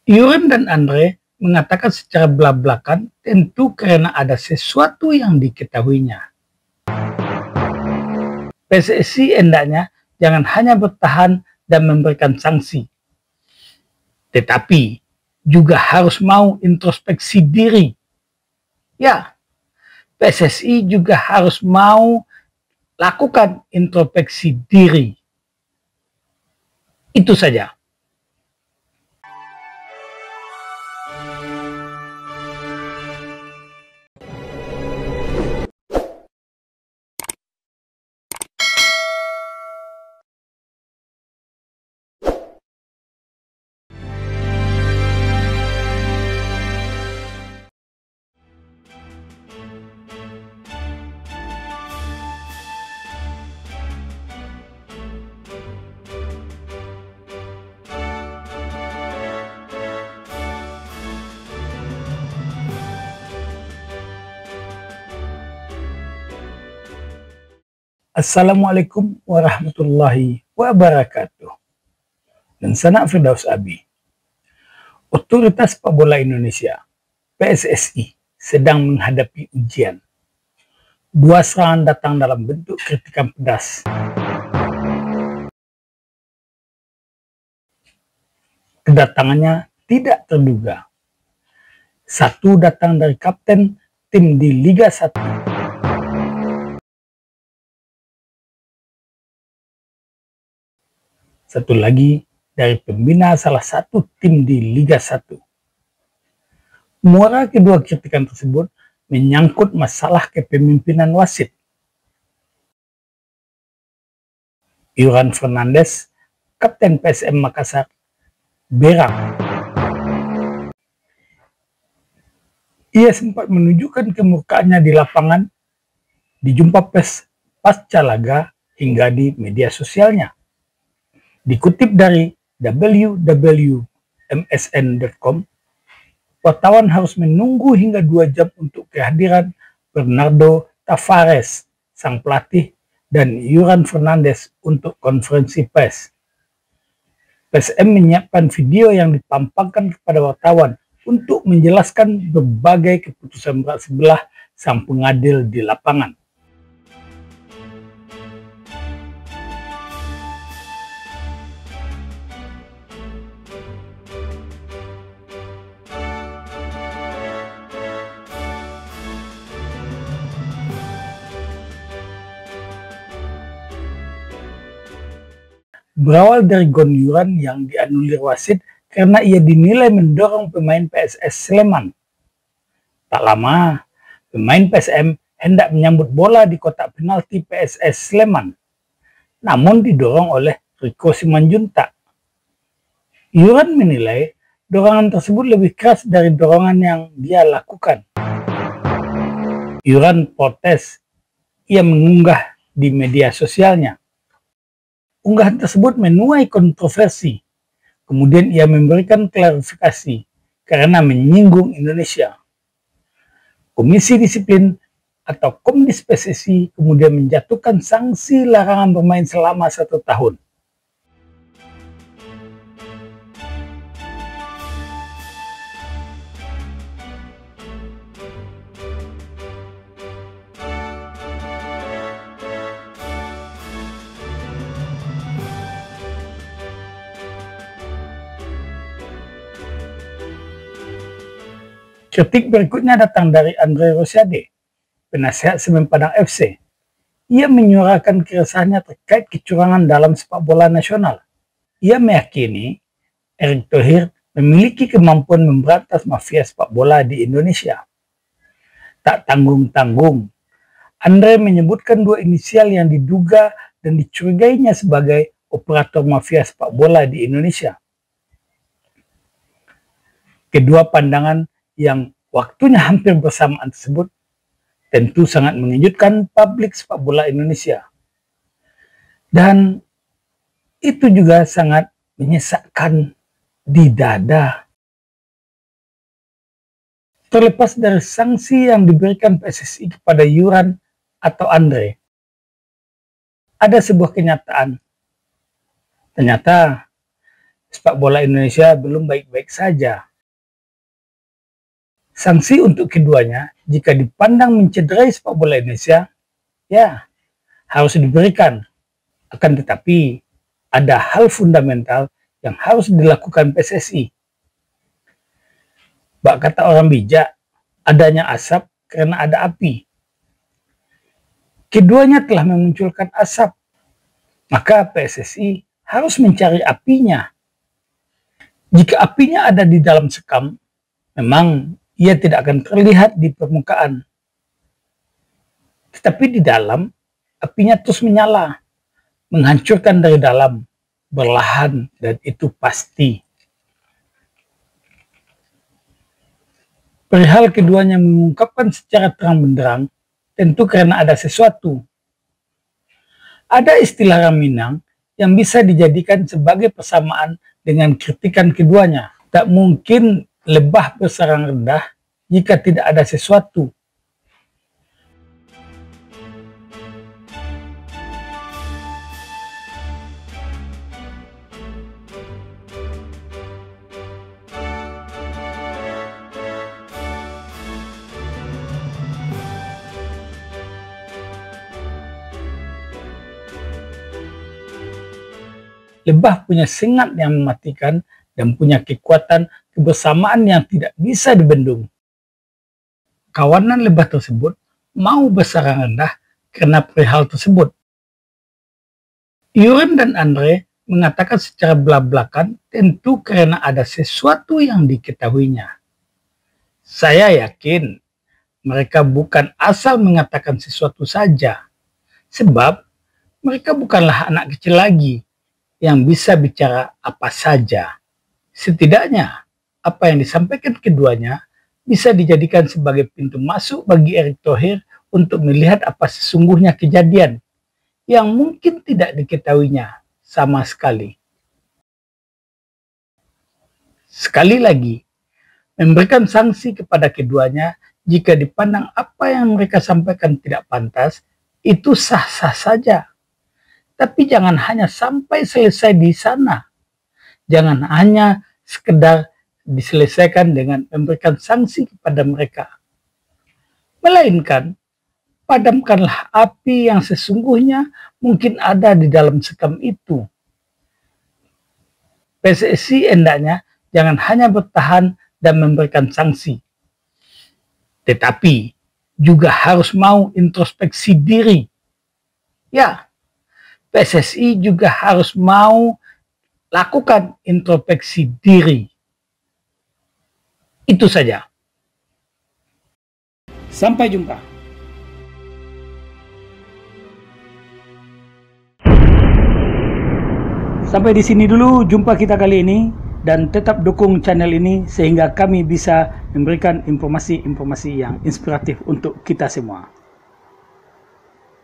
Yuran dan Andre mengatakan secara belak-belakan tentu karena ada sesuatu yang diketahuinya. PSSI hendaknya jangan hanya bertahan dan memberikan sanksi, tetapi juga harus mau introspeksi diri. Ya, PSSI juga harus mau lakukan introspeksi diri. Itu saja. Assalamualaikum warahmatullahi wabarakatuh. Dan sana Firdaus Abi. Otoritas Sepak Bola Indonesia, PSSI, sedang menghadapi ujian. Dua serangan datang dalam bentuk kritikan pedas. Kedatangannya tidak terduga. Satu datang dari kapten tim di Liga 1. Satu lagi dari pembina salah satu tim di Liga 1. Muara kedua kritikan tersebut menyangkut masalah kepemimpinan wasit. Yuran Fernandes, Kapten PSM Makassar, berang. Ia sempat menunjukkan kemurkaannya di lapangan, di jumpa pers pasca laga hingga di media sosialnya. Dikutip dari www.msn.com, wartawan harus menunggu hingga 2 jam untuk kehadiran Bernardo Tavares, sang pelatih, dan Yuran Fernandes untuk konferensi pers. PSM menyiapkan video yang dipampangkan kepada wartawan untuk menjelaskan berbagai keputusan berat sebelah sang pengadil di lapangan. Berawal dari gol Yuran yang dianulir wasit karena ia dinilai mendorong pemain PSS Sleman. Tak lama, pemain PSM hendak menyambut bola di kotak penalti PSS Sleman, namun didorong oleh Rico Simanjuntak. Yuran menilai dorongan tersebut lebih keras dari dorongan yang dia lakukan. Yuran protes. Ia mengunggah di media sosialnya. Unggahan tersebut menuai kontroversi. Kemudian ia memberikan klarifikasi karena menyinggung Indonesia. Komisi Disiplin atau Komdis PSSI kemudian menjatuhkan sanksi larangan bermain selama 1 tahun. Kritik berikutnya datang dari Andre Rosiade, penasihat Semen Padang FC. Ia menyuarakan keresahannya terkait kecurangan dalam sepak bola nasional. Ia meyakini Erick Thohir memiliki kemampuan memberantas mafia sepak bola di Indonesia. Tak tanggung-tanggung, Andre menyebutkan 2 inisial yang diduga dan dicurigainya sebagai operator mafia sepak bola di Indonesia. Kedua pandangan yang waktunya hampir bersamaan tersebut tentu sangat mengejutkan publik sepak bola Indonesia. Dan itu juga sangat menyesakkan di dada. Terlepas dari sanksi yang diberikan PSSI kepada Yuran atau Andre, ada sebuah kenyataan. Ternyata sepak bola Indonesia belum baik-baik saja. Sanksi untuk keduanya jika dipandang mencederai sepak bola Indonesia, ya harus diberikan. Akan tetapi ada hal fundamental yang harus dilakukan PSSI. Bak kata orang bijak, adanya asap karena ada api. Keduanya telah memunculkan asap, maka PSSI harus mencari apinya. Jika apinya ada di dalam sekam, memang ia tidak akan terlihat di permukaan. Tetapi di dalam, apinya terus menyala, menghancurkan dari dalam, berlahan, dan itu pasti. Perihal keduanya mengungkapkan secara terang benderang, tentu karena ada sesuatu. Ada istilah orang Minang yang bisa dijadikan sebagai persamaan dengan kritikan keduanya. Tak mungkin lebah bersarang rendah jika tidak ada sesuatu. Lebah punya sengat yang mematikan dan punya kekuatan kebersamaan yang tidak bisa dibendung. Kawanan lebah tersebut mau bersarang rendah karena perihal tersebut. Yuren dan Andre mengatakan secara belak-belakan tentu karena ada sesuatu yang diketahuinya. Saya yakin mereka bukan asal mengatakan sesuatu saja, sebab mereka bukanlah anak kecil lagi yang bisa bicara apa saja. Setidaknya, apa yang disampaikan keduanya bisa dijadikan sebagai pintu masuk bagi Erick Thohir untuk melihat apa sesungguhnya kejadian yang mungkin tidak diketahuinya sama sekali. Sekali lagi, memberikan sanksi kepada keduanya jika dipandang apa yang mereka sampaikan tidak pantas, itu sah-sah saja. Tapi jangan hanya sampai selesai di sana. Jangan hanya sekedar diselesaikan dengan memberikan sanksi kepada mereka. Melainkan, padamkanlah api yang sesungguhnya mungkin ada di dalam sekam itu. PSSI hendaknya jangan hanya bertahan dan memberikan sanksi, tetapi juga harus mau introspeksi diri. Ya, PSSI juga harus mau lakukan introspeksi diri. Itu saja. Sampai jumpa. Sampai di sini dulu jumpa kita kali ini, dan tetap dukung channel ini sehingga kami bisa memberikan informasi-informasi yang inspiratif untuk kita semua.